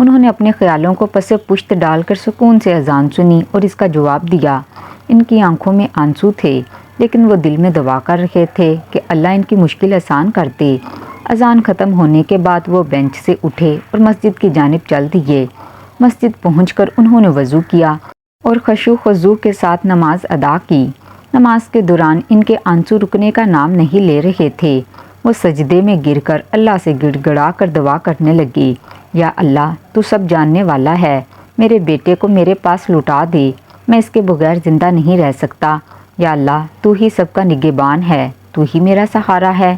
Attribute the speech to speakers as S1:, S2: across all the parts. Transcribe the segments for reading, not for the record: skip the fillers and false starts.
S1: انہوں نے اپنے خیالوں کو پس پشت ڈال کر سکون سے اذان سنی اور اس کا جواب دیا۔ ان کی آنکھوں میں آنسو تھے، لیکن وہ دل میں دعا کر رہے تھے کہ اللہ ان کی مشکل آسان کر دے۔ اذان ختم ہونے کے بعد وہ بینچ سے اٹھے اور مسجد کی جانب چل دیے۔ مسجد پہنچ کر انہوں نے وضو کیا اور خشوع و خضوع کے ساتھ نماز ادا کی۔ نماز کے دوران ان کے آنسو رکنے کا نام نہیں لے رہے تھے۔ وہ سجدے میں گر کر اللہ سے گڑ گڑا کر دعا کرنے لگے، یا اللہ، تو سب جاننے والا ہے، میرے بیٹے کو میرے پاس لوٹا دے، میں اس کے بغیر زندہ نہیں رہ سکتا۔ یا اللہ، تو ہی سب کا نگہبان ہے، تو ہی میرا سہارا ہے۔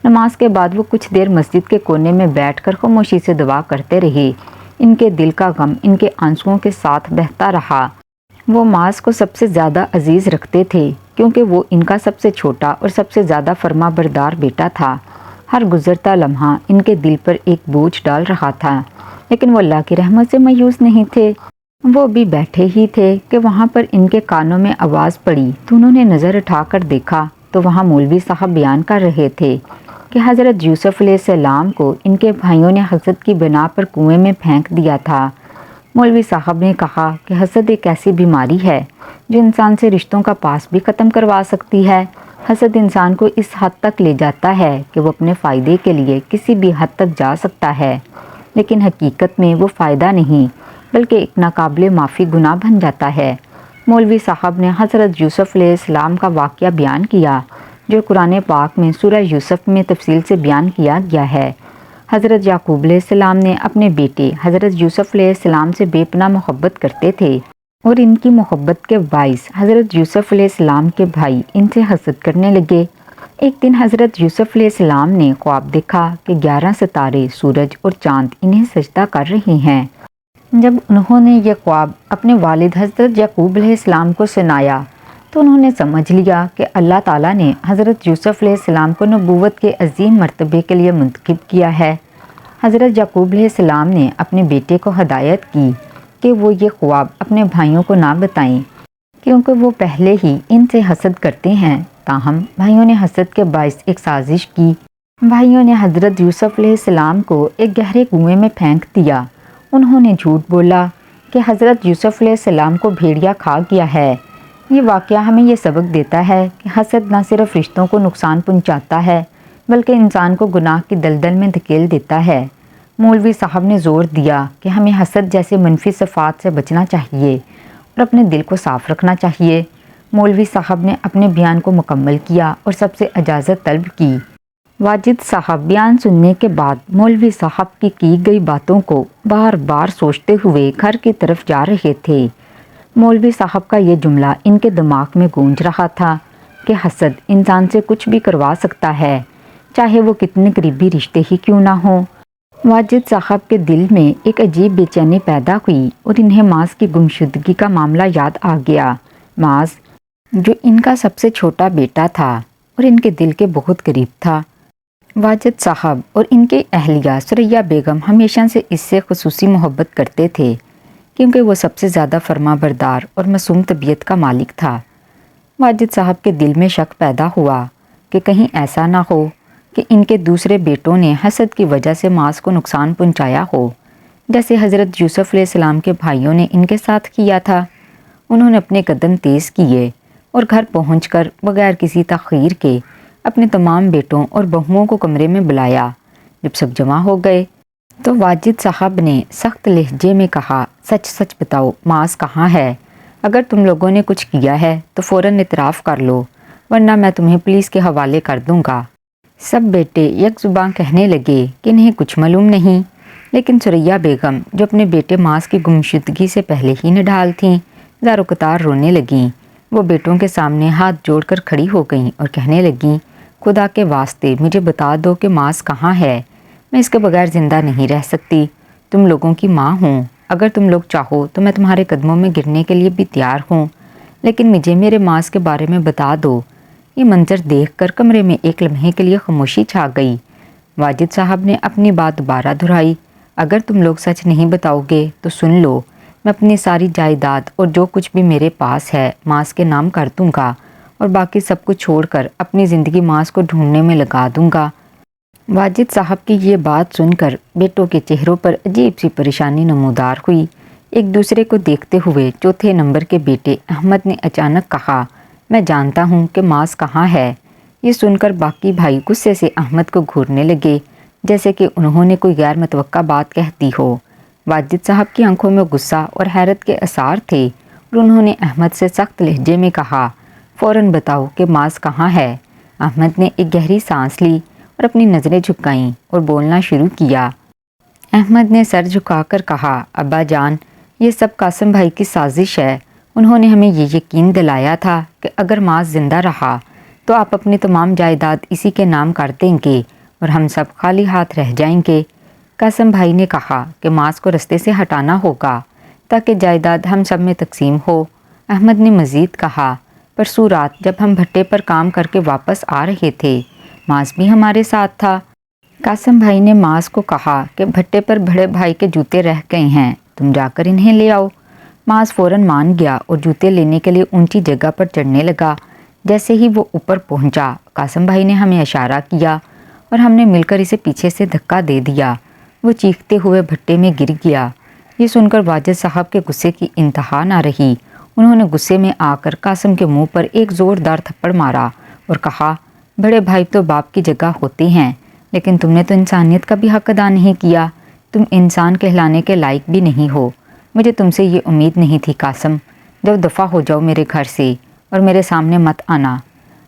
S1: نماز کے بعد وہ کچھ دیر مسجد کے کونے میں بیٹھ کر خاموشی سے دعا کرتے رہے۔ ان کے دل کا غم ان کے آنسوؤں کے ساتھ بہتا رہا۔ وہ معاذ کو سب سے زیادہ عزیز رکھتے تھے، کیونکہ وہ ان کا سب سے چھوٹا اور سب سے زیادہ فرما بردار بیٹا تھا۔ ہر گزرتا لمحہ ان کے دل پر ایک بوجھ ڈال رہا تھا، لیکن وہ اللہ کی رحمت سے مایوس نہیں تھے۔ وہ بھی بیٹھے ہی تھے کہ وہاں پر ان کے کانوں میں آواز پڑی تو انہوں نے نظر اٹھا کر دیکھا تو وہاں مولوی صاحب بیان کر رہے تھے کہ حضرت یوسف علیہ السلام کو ان کے بھائیوں نے حسد کی بنا پر کنویں میں پھینک دیا تھا۔ مولوی صاحب نے کہا کہ حسد ایک ایسی بیماری ہے جو انسان سے رشتوں کا پاس بھی ختم کروا سکتی ہے۔ حسد انسان کو اس حد تک لے جاتا ہے کہ وہ اپنے فائدے کے لیے کسی بھی حد تک جا سکتا ہے، لیکن حقیقت میں وہ فائدہ نہیں بلکہ ایک ناقابل معافی گناہ بن جاتا ہے۔ مولوی صاحب نے حضرت یوسف علیہ السلام کا واقعہ بیان کیا جو قرآن پاک میں سورہ یوسف میں تفصیل سے بیان کیا گیا ہے۔ حضرت یعقوب علیہ السلام نے اپنے بیٹے حضرت یوسف علیہ السلام سے بے پناہ محبت کرتے تھے، اور ان کی محبت کے باعث حضرت یوسف علیہ السلام کے بھائی ان سے حسد کرنے لگے۔ ایک دن حضرت یوسف علیہ السلام نے خواب دیکھا کہ 11 ستارے، سورج اور چاند انہیں سجدہ کر رہے ہیں۔ جب انہوں نے یہ خواب اپنے والد حضرت یعقوب علیہ السلام کو سنایا تو انہوں نے سمجھ لیا کہ اللہ تعالیٰ نے حضرت یوسف علیہ السلام کو نبوت کے عظیم مرتبے کے لیے منتخب کیا ہے۔ حضرت یعقوب علیہ السلام نے اپنے بیٹے کو ہدایت کی کہ وہ یہ خواب اپنے بھائیوں کو نہ بتائیں، کیونکہ وہ پہلے ہی ان سے حسد کرتے ہیں۔ تاہم بھائیوں نے حسد کے باعث ایک سازش کی۔ بھائیوں نے حضرت یوسف علیہ السلام کو ایک گہرے کنویں میں پھینک دیا۔ انہوں نے جھوٹ بولا کہ حضرت یوسف علیہ السلام کو بھیڑیا کھا گیا ہے۔ یہ واقعہ ہمیں یہ سبق دیتا ہے کہ حسد نہ صرف رشتوں کو نقصان پہنچاتا ہے بلکہ انسان کو گناہ کی دلدل میں دھکیل دیتا ہے۔ مولوی صاحب نے زور دیا کہ ہمیں حسد جیسے منفی صفات سے بچنا چاہیے اور اپنے دل کو صاف رکھنا چاہیے۔ مولوی صاحب نے اپنے بیان کو مکمل کیا اور سب سے اجازت طلب کی۔ واجد صاحب بیان سننے کے بعد مولوی صاحب کی گئی باتوں کو بار بار سوچتے ہوئے گھر کی طرف جا رہے تھے۔ مولوی صاحب کا یہ جملہ ان کے دماغ میں گونج رہا تھا کہ حسد انسان سے کچھ بھی کروا سکتا ہے، چاہے وہ کتنے قریبی رشتے ہی کیوں نہ ہوں۔ واجد صاحب کے دل میں ایک عجیب بے چینی پیدا ہوئی اور انہیں معاذ کی گمشدگی کا معاملہ یاد آ گیا۔ معاذ جو ان کا سب سے چھوٹا بیٹا تھا اور ان کے دل کے بہت قریب تھا۔ واجد صاحب اور ان کے اہلیہ ثریا بیگم ہمیشہ سے اس سے خصوصی محبت کرتے تھے، کیونکہ وہ سب سے زیادہ فرما بردار اور معصوم طبیعت کا مالک تھا۔ واجد صاحب کے دل میں شک پیدا ہوا کہ کہیں ایسا نہ ہو کہ ان کے دوسرے بیٹوں نے حسد کی وجہ سے معاذ کو نقصان پہنچایا ہو، جیسے حضرت یوسف علیہ السلام کے بھائیوں نے ان کے ساتھ کیا تھا۔ انہوں نے اپنے قدم تیز کیے اور گھر پہنچ کر بغیر کسی تاخیر کے اپنے تمام بیٹوں اور بہوؤں کو کمرے میں بلایا۔ جب سب جمع ہو گئے تو واجد صاحب نے سخت لہجے میں کہا، سچ سچ بتاؤ معاذ کہاں ہے؟ اگر تم لوگوں نے کچھ کیا ہے تو فوراً اعتراف کر لو، ورنہ میں تمہیں پولیس کے حوالے کر دوں گا۔ سب بیٹے یک زباں کہنے لگے کہ انہیں کچھ معلوم نہیں، لیکن ثریا بیگم جو اپنے بیٹے معاذ کی گمشدگی سے پہلے ہی نڈھال تھیں، زار قطار رونے لگیں۔ وہ بیٹوں کے سامنے ہاتھ جوڑ کر کھڑی ہو گئیں اور کہنے لگیں، خدا کے واسطے مجھے بتا دو کہ معاذ کہاں ہے، میں اس کے بغیر زندہ نہیں رہ سکتی۔ تم لوگوں کی ماں ہوں، اگر تم لوگ چاہو تو میں تمہارے قدموں میں گرنے کے لیے بھی تیار ہوں، لیکن مجھے میرے معاذ کے بارے میں بتا دو۔ یہ منظر دیکھ کر کمرے میں ایک لمحے کے لیے خاموشی چھا گئی۔ واجد صاحب نے اپنی بات دوبارہ دہرائی، اگر تم لوگ سچ نہیں بتاؤ گے تو سن لو، میں اپنی ساری جائیداد اور جو کچھ بھی میرے پاس ہے معاذ کے نام کر دوں گا اور باقی سب کچھ چھوڑ کر اپنی زندگی معاذ کو ڈھونڈنے میں لگا دوں گا۔ واجد صاحب کی یہ بات سن کر بیٹوں کے چہروں پر عجیب سی پریشانی نمودار ہوئی۔ ایک دوسرے کو دیکھتے ہوئے چوتھے نمبر کے بیٹے احمد نے اچانک کہا، میں جانتا ہوں کہ ماس کہاں ہے۔ یہ سن کر باقی بھائی غصے سے احمد کو گھورنے لگے، جیسے کہ انہوں نے کوئی غیر متوقع بات کہہ دی ہو۔ واجد صاحب کی آنکھوں میں غصہ اور حیرت کے آثار تھے اور انہوں نے احمد سے سخت لہجے میں کہا، فوراً بتاؤ کہ ماس کہاں ہے۔ احمد نے ایک گہری سانس لی اور اپنی نظریں جھکائیں اور بولنا شروع کیا۔ احمد نے سر جھکا کر کہا، ابا جان، یہ سب قاسم بھائی کی سازش ہے۔ انہوں نے ہمیں یہ یقین دلایا تھا کہ اگر ماس زندہ رہا تو آپ اپنی تمام جائیداد اسی کے نام کر دیں گے اور ہم سب خالی ہاتھ رہ جائیں گے۔ قاسم بھائی نے کہا کہ ماس کو رستے سے ہٹانا ہوگا تاکہ جائیداد ہم سب میں تقسیم ہو۔ احمد نے مزید کہا، پرسوں رات جب ہم بھٹے پر کام کر کے واپس آ رہے تھے، ماس بھی ہمارے ساتھ تھا۔ قاسم بھائی نے ماس کو کہا کہ بھٹے پر بڑے بھائی کے جوتے رہ گئے ہیں، تم جا کر انہیں لے آؤ۔ ماس فوراً مان گیا اور جوتے لینے کے لیے اونچی جگہ پر چڑھنے لگا۔ جیسے ہی وہ اوپر پہنچا، قاسم بھائی نے ہمیں اشارہ کیا اور ہم نے مل کر اسے پیچھے سے دھکا دے دیا۔ وہ چیختے ہوئے بھٹے میں گر گیا۔ یہ سن کر واجد صاحب کے غصے کی انتہا نہ رہی۔ انہوں نے غصے میں آ کر قاسم کے منہ پر ایک زوردار تھپڑ مارا اور کہا، بڑے بھائی تو باپ کی جگہ ہوتے ہیں، لیکن تم نے تو انسانیت کا بھی حق ادا نہیں کیا۔ تم انسان کہلانے کے لائق بھی نہیں ہو۔ مجھے تم سے یہ امید نہیں تھی قاسم۔ جب دفع ہو جاؤ میرے گھر سے اور میرے سامنے مت آنا۔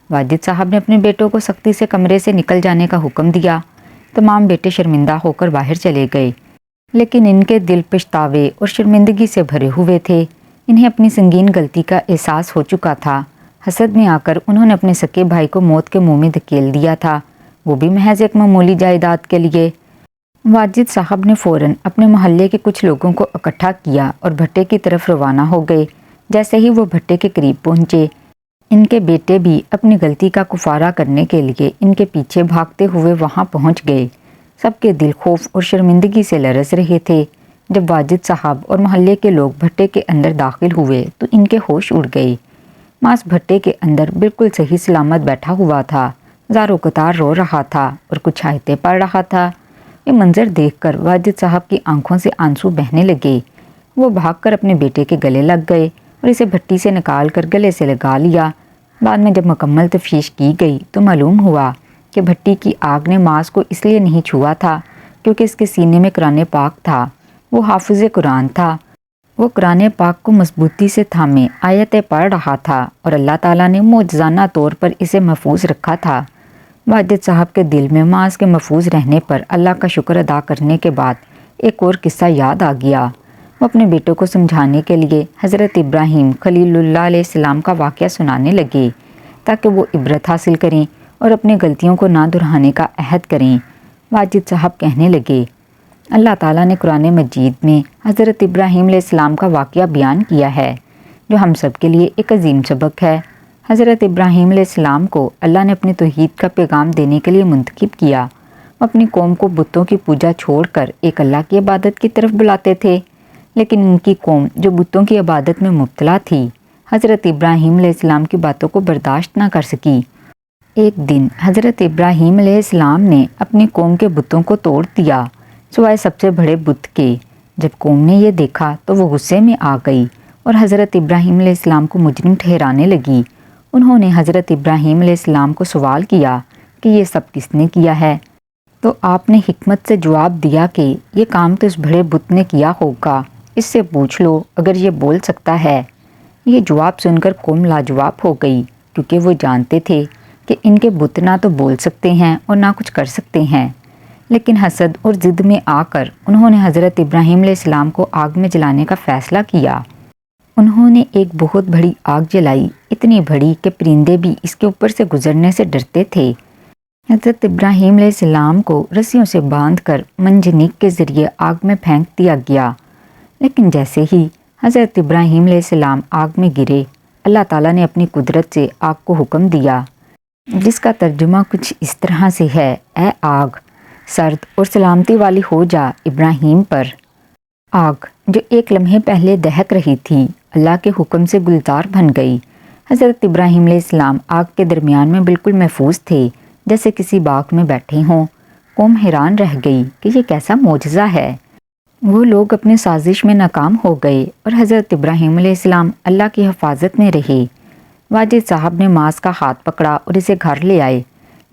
S1: واجد صاحب نے اپنے بیٹوں کو سختی سے کمرے سے نکل جانے کا حکم دیا۔ تمام بیٹے شرمندہ ہو کر باہر چلے گئے، لیکن ان کے دل پچھتاوے اور شرمندگی سے بھرے ہوئے تھے۔ انہیں اپنی سنگین غلطی کا احساس ہو چکا تھا۔ حسد میں آ کر انہوں نے اپنے سکے بھائی کو موت کے منہ میں دھکیل دیا تھا، وہ بھی محض ایک معمولی جائیداد کے لیے۔ واجد صاحب نے فوراً اپنے محلے کے کچھ لوگوں کو اکٹھا کیا اور بھٹے کی طرف روانہ ہو گئے۔ جیسے ہی وہ بھٹے کے قریب پہنچے، ان کے بیٹے بھی اپنی غلطی کا کفارہ کرنے کے لیے ان کے پیچھے بھاگتے ہوئے وہاں پہنچ گئے۔ سب کے دل خوف اور شرمندگی سے لرز رہے تھے۔ جب واجد صاحب اور محلے کے لوگ بھٹے کے اندر داخل ہوئے تو ان کے ہوش اڑ گئے۔ ماس بھٹے کے اندر بالکل صحیح سلامت بیٹھا ہوا تھا، زارو قطار رو رہا تھا اور کچھ آیتیں پڑھ رہا تھا۔ یہ منظر دیکھ کر واجد صاحب کی آنکھوں سے آنسو بہنے لگے۔ وہ بھاگ کر اپنے بیٹے کے گلے لگ گئے اور اسے بھٹی سے نکال کر گلے سے لگا لیا۔ بعد میں جب مکمل تفتیش کی گئی تو معلوم ہوا کہ بھٹی کی آگ نے ماس کو اس لیے نہیں چھوا تھا کیونکہ اس کے سینے میں قرآن پاک تھا۔ وہ حافظ قرآن تھا۔ وہ قرآن پاک کو مضبوطی سے تھامے آیتیں پڑھ رہا تھا اور اللہ تعالیٰ نے معجزانہ طور پر اسے محفوظ رکھا تھا۔ واجد صاحب کے دل میں ماس کے محفوظ رہنے پر اللہ کا شکر ادا کرنے کے بعد ایک اور قصہ یاد آ گیا۔ وہ اپنے بیٹوں کو سمجھانے کے لیے حضرت ابراہیم خلیل اللہ علیہ السلام کا واقعہ سنانے لگے تاکہ وہ عبرت حاصل کریں اور اپنی غلطیوں کو نہ دہرانے کا عہد کریں۔ واجد صاحب کہنے لگے، اللہ تعالیٰ نے قرآن مجید میں حضرت ابراہیم علیہ السلام کا واقعہ بیان کیا ہے جو ہم سب کے لیے ایک عظیم سبق ہے۔ حضرت ابراہیم علیہ السلام کو اللہ نے اپنے توحید کا پیغام دینے کے لیے منتخب کیا۔ وہ اپنی قوم کو بتوں کی پوجا چھوڑ کر ایک اللہ کی عبادت کی طرف بلاتے تھے، لیکن ان کی قوم جو بتوں کی عبادت میں مبتلا تھی، حضرت ابراہیم علیہ السلام کی باتوں کو برداشت نہ کر سکی۔ ایک دن حضرت ابراہیم علیہ السلام نے اپنی قوم کے بتوں کو توڑ دیا سوائے سب سے بڑے بت کے۔ جب قوم نے یہ دیکھا تو وہ غصے میں آ گئی اور حضرت ابراہیم علیہ السلام کو مجرم ٹھہرانے لگی۔ انہوں نے حضرت ابراہیم علیہ السلام کو سوال کیا کہ یہ سب کس نے کیا ہے؟ تو آپ نے حکمت سے جواب دیا کہ یہ کام تو اس بڑے بت نے کیا ہوگا، اس سے پوچھ لو اگر یہ بول سکتا ہے۔ یہ جواب سن کر قوم لاجواب ہو گئی کیونکہ وہ جانتے تھے کہ ان کے بت نہ تو بول سکتے ہیں اور نہ کچھ کر سکتے ہیں۔ لیکن حسد اور ضد میں آ کر انہوں نے حضرت ابراہیم علیہ السلام کو آگ میں جلانے کا فیصلہ کیا۔ انہوں نے ایک بہت بڑی آگ جلائی، اتنی بڑی کہ پرندے بھی اس کے اوپر سے گزرنے سے ڈرتے تھے۔ حضرت ابراہیم علیہ السلام کو رسیوں سے باندھ کر منجنیق کے ذریعے آگ میں پھینک دیا گیا، لیکن جیسے ہی حضرت ابراہیم علیہ السلام آگ میں گرے، اللہ تعالیٰ نے اپنی قدرت سے آگ کو حکم دیا، جس کا ترجمہ کچھ اس طرح سے ہے، اے آگ سرد اور سلامتی والی ہو جا ابراہیم پر۔ آگ جو ایک لمحے پہلے دہک رہی تھی، اللہ کے حکم سے گلزار بن گئی۔ حضرت ابراہیم علیہ السلام آگ کے درمیان میں بالکل محفوظ تھے، جیسے کسی باغ میں بیٹھے ہوں۔ قوم حیران رہ گئی کہ یہ کیسا معجزہ ہے۔ وہ لوگ اپنے سازش میں ناکام ہو گئے اور حضرت ابراہیم علیہ السلام اللہ کی حفاظت میں رہے۔ واجد صاحب نے معاذ کا ہاتھ پکڑا اور اسے گھر لے آئے۔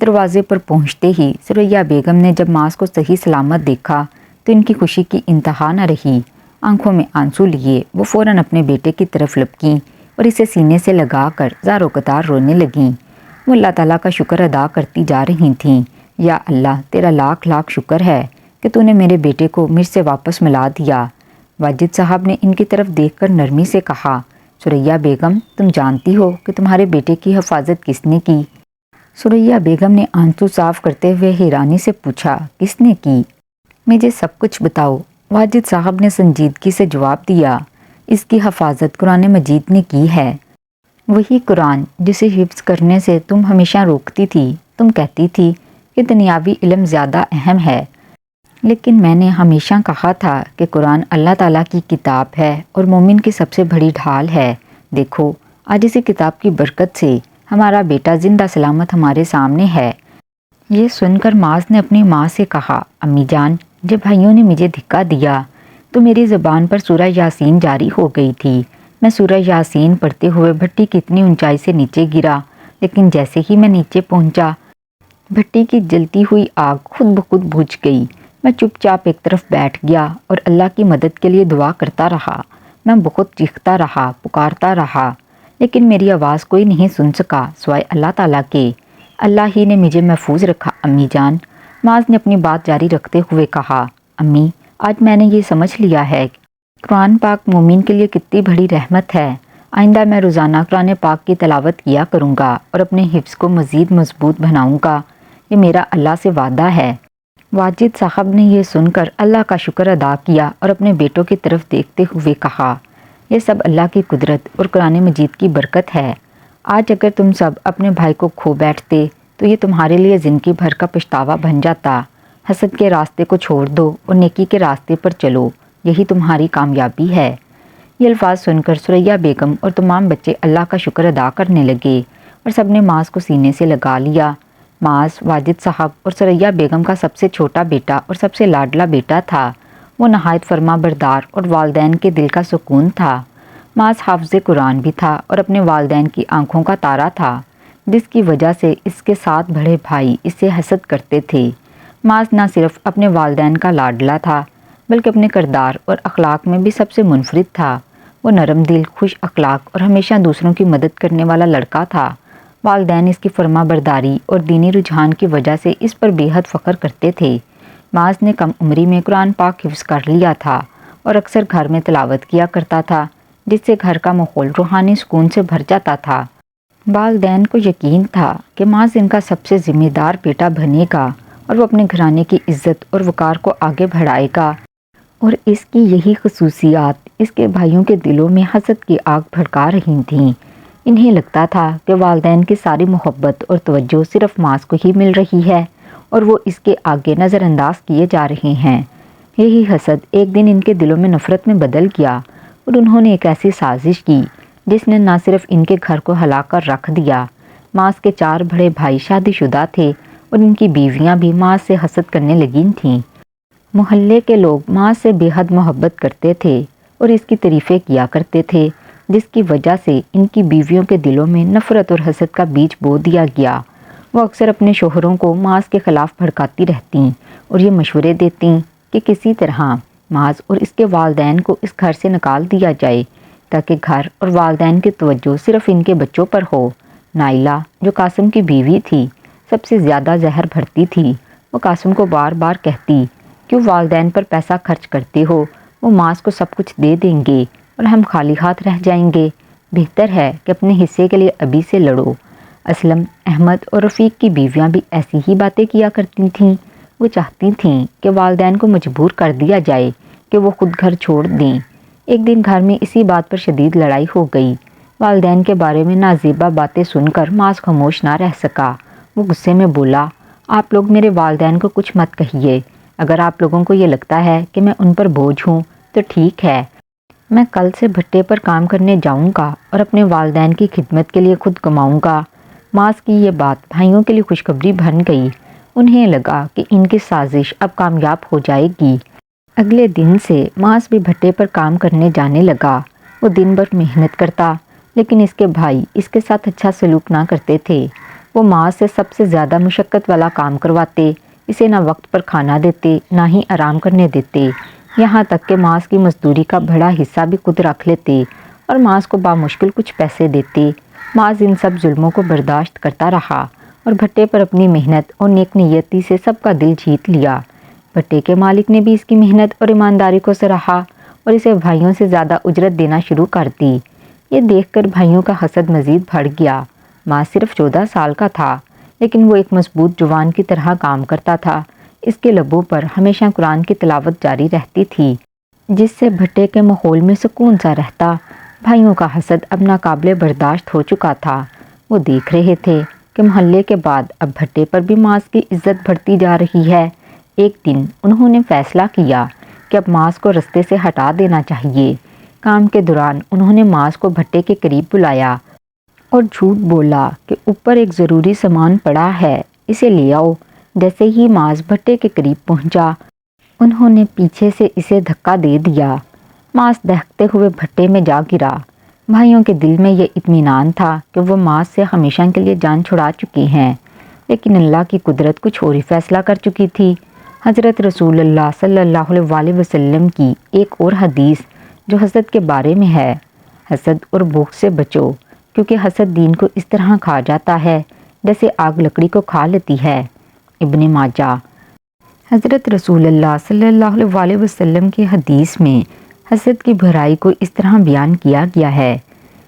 S1: دروازے پر پہنچتے ہی ثریا بیگم نے جب معاذ کو صحیح سلامت دیکھا تو ان کی خوشی کی انتہا نہ رہی۔ آنکھوں میں آنسو لیے وہ فوراً اپنے بیٹے کی طرف لپکیں اور اسے سینے سے لگا کر زار و قطار رونے لگیں۔ وہ اللہ تعالیٰ کا شکر ادا کرتی جا رہی تھیں۔ یا اللہ، تیرا لاکھ لاکھ شکر ہے کہ تو نے میرے بیٹے کو مجھ سے واپس ملا دیا۔ واجد صاحب نے ان کی طرف دیکھ کر نرمی سے کہا، ثریا بیگم، تم جانتی ہو کہ تمہارے بیٹے کی حفاظت کس نے کی؟ ثریا بیگم نے آنسو صاف کرتے ہوئے حیرانی سے پوچھا، کس نے کی؟ مجھے سب کچھ بتاؤ۔ واجد صاحب نے سنجیدگی سے جواب دیا، اس کی حفاظت قرآن مجید نے کی ہے۔ وہی قرآن جسے حفظ کرنے سے تم ہمیشہ روکتی تھی۔ تم کہتی تھی کہ دنیاوی علم زیادہ اہم ہے، لیکن میں نے ہمیشہ کہا تھا کہ قرآن اللہ تعالیٰ کی کتاب ہے اور مومن کی سب سے بڑی ڈھال ہے۔ دیکھو، آج اسی کتاب کی برکت سے ہمارا بیٹا زندہ سلامت ہمارے سامنے ہے۔ یہ سن کر معاذ نے اپنی ماں سے کہا، امی جان، جب بھائیوں نے مجھے دھکا دیا تو میری زبان پر سورہ یاسین جاری ہو گئی تھی۔ میں سورہ یاسین پڑھتے ہوئے بھٹی کی اتنی اونچائی سے نیچے گرا، لیکن جیسے ہی میں نیچے پہنچا بھٹی کی جلتی ہوئی آگ خود بخود بجھ گئی۔ میں چپ چاپ ایک طرف بیٹھ گیا اور اللہ کی مدد کے لیے دعا کرتا رہا۔ میں بہت چیختا رہا، پکارتا رہا، لیکن میری آواز کوئی نہیں سن سکا سوائے اللہ تعالیٰ کے۔ اللہ ہی نے مجھے محفوظ رکھا امی جان۔ معاذ نے اپنی بات جاری رکھتے ہوئے کہا، امی، آج میں نے یہ سمجھ لیا ہے کہ قرآن پاک مومن کے لیے کتنی بڑی رحمت ہے۔ آئندہ میں روزانہ قرآن پاک کی تلاوت کیا کروں گا اور اپنے حفظ کو مزید مضبوط بناؤں گا۔ یہ میرا اللہ سے وعدہ ہے۔ واجد صاحب نے یہ سن کر اللہ کا شکر ادا کیا اور اپنے بیٹوں کی طرف دیکھتے ہوئے کہا، یہ سب اللہ کی قدرت اور قرآن مجید کی برکت ہے۔ آج اگر تم سب اپنے بھائی کو کھو بیٹھتے تو یہ تمہارے لیے زندگی بھر کا پچھتاوا بن جاتا۔ حسد کے راستے کو چھوڑ دو اور نیکی کے راستے پر چلو، یہی تمہاری کامیابی ہے۔ یہ الفاظ سن کر ثریا بیگم اور تمام بچے اللہ کا شکر ادا کرنے لگے اور سب نے معاذ کو سینے سے لگا لیا۔ معاذ واجد صاحب اور ثریا بیگم کا سب سے چھوٹا بیٹا اور سب سے لاڈلا بیٹا تھا۔ وہ نہایت فرما بردار اور والدین کے دل کا سکون تھا۔ معاذ حافظ قرآن بھی تھا اور اپنے والدین کی آنکھوں کا تارا تھا، جس کی وجہ سے اس کے 7 بڑے بھائی اس سے حسد کرتے تھے۔ معاذ نہ صرف اپنے والدین کا لاڈلا تھا بلکہ اپنے کردار اور اخلاق میں بھی سب سے منفرد تھا۔ وہ نرم دل، خوش اخلاق اور ہمیشہ دوسروں کی مدد کرنے والا لڑکا تھا۔ والدین اس کی فرما برداری اور دینی رجحان کی وجہ سے اس پر بے حد فخر کرتے تھے۔ معاذ نے کم عمری میں قرآن پاک حفظ کر لیا تھا اور اکثر گھر میں تلاوت کیا کرتا تھا، جس سے گھر کا ماحول روحانی سکون سے بھر جاتا تھا۔ والدین کو یقین تھا کہ معاذ ان کا سب سے ذمہ دار بیٹا بنے گا اور وہ اپنے گھرانے کی عزت اور وقار کو آگے بڑھائے گا، اور اس کی یہی خصوصیات اس کے بھائیوں کے دلوں میں حسد کی آگ بھڑکا رہی تھیں۔ انہیں لگتا تھا کہ والدین کی ساری محبت اور توجہ صرف معاذ کو ہی مل رہی ہے اور وہ اس کے آگے نظر انداز کیے جا رہے ہیں۔ یہی حسد ایک دن ان کے دلوں میں نفرت میں بدل گیا اور انہوں نے ایک ایسی سازش کی جس نے نہ صرف ان کے گھر کو ہلا کر رکھ دیا۔ معاذ کے 4 بڑے بھائی شادی شدہ تھے اور ان کی بیویاں بھی معاذ سے حسد کرنے لگی تھیں۔ محلے کے لوگ معاذ سے بے حد محبت کرتے تھے اور اس کی تعریفیں کیا کرتے تھے، جس کی وجہ سے ان کی بیویوں کے دلوں میں نفرت اور حسد کا بیج بو دیا گیا۔ وہ اکثر اپنے شوہروں کو معاذ کے خلاف بھڑکاتی رہتیں اور یہ مشورے دیتیں کہ کسی طرح معاذ اور اس کے والدین کو اس گھر سے نکال دیا جائے تاکہ گھر اور والدین کی توجہ صرف ان کے بچوں پر ہو۔ نائلہ، جو قاسم کی بیوی تھی، سب سے زیادہ زہر بھرتی تھی۔ وہ قاسم کو بار بار کہتی، کیوں والدین پر پیسہ خرچ کرتے ہو؟ وہ معاذ کو سب کچھ دے دیں گے اور ہم خالی ہاتھ رہ جائیں گے۔ بہتر ہے کہ اپنے حصے کے لیے ابھی سے لڑو۔ اسلم، احمد اور رفیق کی بیویاں بھی ایسی ہی باتیں کیا کرتی تھیں۔ وہ چاہتی تھیں کہ والدین کو مجبور کر دیا جائے کہ وہ خود گھر چھوڑ دیں۔ ایک دن گھر میں اسی بات پر شدید لڑائی ہو گئی۔ والدین کے بارے میں نازیبا باتیں سن کر معاذ خاموش نہ رہ سکا۔ وہ غصے میں بولا، آپ لوگ میرے والدین کو کچھ مت کہیے۔ اگر آپ لوگوں کو یہ لگتا ہے کہ میں ان پر بوجھ ہوں تو ٹھیک ہے، میں کل سے بھٹے پر کام کرنے جاؤں گا اور اپنے والدین کی خدمت کے لیے خود کماؤں گا۔ معاذ کی یہ بات بھائیوں کے لیے خوشخبری بن گئی۔ انہیں لگا کہ ان کی سازش اب کامیاب ہو جائے گی۔ اگلے دن سے معاذ بھی بھٹے پر کام کرنے جانے لگا۔ وہ دن بھر محنت کرتا، لیکن اس کے بھائی اس کے ساتھ اچھا سلوک نہ کرتے تھے۔ وہ معاذ سے سب سے زیادہ مشقت والا کام کرواتے، اسے نہ وقت پر کھانا دیتے نہ ہی آرام کرنے دیتے، یہاں تک کہ معاذ کی مزدوری کا بڑا حصہ بھی خود رکھ لیتے اور معاذ کو بامشکل کچھ پیسے دیتے۔ معاذ ان سب ظلموں کو برداشت کرتا رہا اور بھٹے پر اپنی محنت اور نیک نیتی سے سب کا دل جیت لیا۔ بھٹے کے مالک نے بھی اس کی محنت اور ایمانداری کو سراہا اور اسے بھائیوں سے زیادہ اجرت دینا شروع کر دی۔ یہ دیکھ کر بھائیوں کا حسد مزید بڑھ گیا۔ معاذ صرف 14 سال کا تھا، لیکن وہ ایک مضبوط جوان کی طرح کام کرتا تھا۔ اس کے لبوں پر ہمیشہ قرآن کی تلاوت جاری رہتی تھی، جس سے بھٹے کے ماحول میں سکون سا رہتا۔ بھائیوں کا حسد اب ناقابل برداشت ہو چکا تھا۔ وہ دیکھ رہے تھے کہ محلے کے بعد اب بھٹے پر بھی معاذ کی عزت بڑھتی جا رہی ہے۔ ایک دن انہوں نے فیصلہ کیا کہ اب معاذ کو رستے سے ہٹا دینا چاہیے۔ کام کے دوران انہوں نے معاذ کو بھٹے کے قریب بلایا اور جھوٹ بولا کہ اوپر ایک ضروری سامان پڑا ہے، اسے لے آؤ۔ جیسے ہی معاذ بھٹے کے قریب پہنچا، انہوں نے پیچھے سے اسے دھکا دے دیا۔ معاذ دہکتے ہوئے بھٹے میں جا گرا۔ بھائیوں کے دل میں یہ اطمینان تھا کہ وہ معاذ سے ہمیشہ کے لیے جان چھڑا چکے ہیں، لیکن اللہ کی قدرت کچھ اور ہی فیصلہ کر چکی تھی۔ حضرت رسول اللہ صلی اللہ علیہ وسلم کی ایک اور حدیث جو حسد کے بارے میں ہے: حسد اور بخل سے بچو، کیونکہ حسد دین کو اس طرح کھا جاتا ہے جیسے آگ لکڑی کو کھا لیتی ہے۔ ابن ماجہ۔ حضرت رسول اللہ صلی اللہ علیہ وسلم کی حدیث میں حسد کی برائی کو اس طرح بیان کیا گیا ہے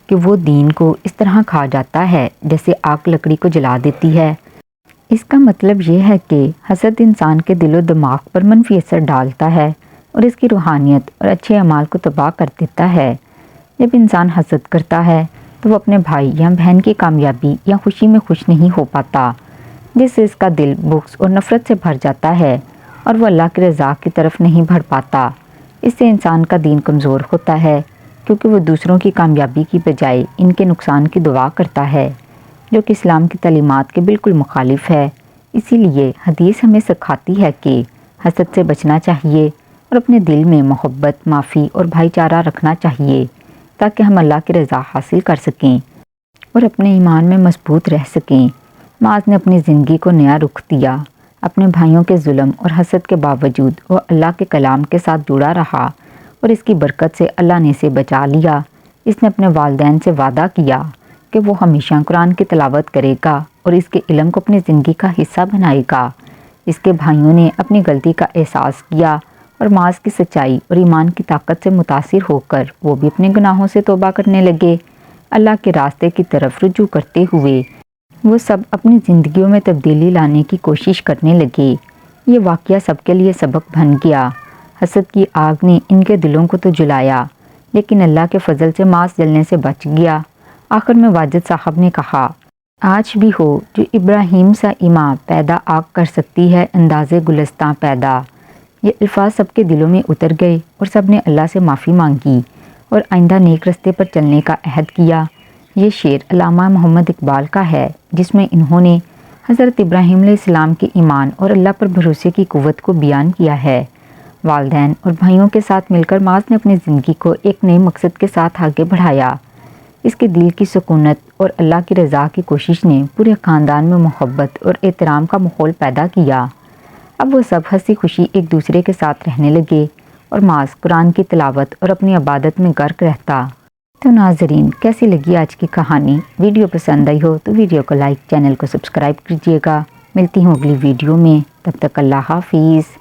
S1: کہ وہ دین کو اس طرح کھا جاتا ہے جیسے آگ لکڑی کو جلا دیتی ہے۔ اس کا مطلب یہ ہے کہ حسد انسان کے دل و دماغ پر منفی اثر ڈالتا ہے اور اس کی روحانیت اور اچھے اعمال کو تباہ کر دیتا ہے۔ جب انسان حسد کرتا ہے تو وہ اپنے بھائی یا بہن کی کامیابی یا خوشی میں خوش نہیں ہو پاتا، جس سے اس کا دل بغض اور نفرت سے بھر جاتا ہے اور وہ اللہ کی رضا کی طرف نہیں بڑھ پاتا۔ اس سے انسان کا دین کمزور ہوتا ہے، کیونکہ وہ دوسروں کی کامیابی کی بجائے ان کے نقصان کی دعا کرتا ہے، جو کہ اسلام کی تعلیمات کے بالکل مخالف ہے۔ اسی لیے حدیث ہمیں سکھاتی ہے کہ حسد سے بچنا چاہیے اور اپنے دل میں محبت، معافی اور بھائی چارہ رکھنا چاہیے، تاکہ ہم اللہ کی رضا حاصل کر سکیں اور اپنے ایمان میں مضبوط رہ سکیں۔ معاذ نے اپنی زندگی کو نیا رخ دیا۔ اپنے بھائیوں کے ظلم اور حسد کے باوجود وہ اللہ کے کلام کے ساتھ جڑا رہا اور اس کی برکت سے اللہ نے اسے بچا لیا۔ اس نے اپنے والدین سے وعدہ کیا کہ وہ ہمیشہ قرآن کی تلاوت کرے گا اور اس کے علم کو اپنی زندگی کا حصہ بنائے گا۔ اس کے بھائیوں نے اپنی غلطی کا احساس کیا اور معاذ کی سچائی اور ایمان کی طاقت سے متاثر ہو کر وہ بھی اپنے گناہوں سے توبہ کرنے لگے۔ اللہ کے راستے کی طرف رجوع کرتے ہوئے وہ سب اپنی زندگیوں میں تبدیلی لانے کی کوشش کرنے لگے۔ یہ واقعہ سب کے لیے سبق بن گیا۔ حسد کی آگ نے ان کے دلوں کو تو جلایا، لیکن اللہ کے فضل سے معاذ جلنے سے بچ گیا۔ آخر میں واجد صاحب نے کہا: آج بھی ہو جو ابراہیم سا ایماں پیدا آگ کر سکتی ہے اندازے گلستاں پیدا۔ یہ الفاظ سب کے دلوں میں اتر گئے اور سب نے اللہ سے معافی مانگی اور آئندہ نیک رستے پر چلنے کا عہد کیا۔ یہ شعر علامہ محمد اقبال کا ہے، جس میں انہوں نے حضرت ابراہیم علیہ السلام کے ایمان اور اللہ پر بھروسے کی قوت کو بیان کیا ہے۔ والدین اور بھائیوں کے ساتھ مل کر معاذ نے اپنی زندگی کو ایک نئے مقصد کے ساتھ آگے بڑھایا۔ اس کے دل کی سکونت اور اللہ کی رضا کی کوشش نے پورے خاندان میں محبت اور احترام کا ماحول پیدا کیا۔ اب وہ سب ہنسی خوشی ایک دوسرے کے ساتھ رہنے لگے اور معاذ قرآن کی تلاوت اور اپنی عبادت میں غرق رہتا۔ تو ناظرین، کیسی لگی آج کی کہانی؟ ویڈیو پسند آئی ہو تو ویڈیو کو لائک، چینل کو سبسکرائب کیجیے گا۔ ملتی ہوں اگلی ویڈیو میں، تب تک اللہ حافظ۔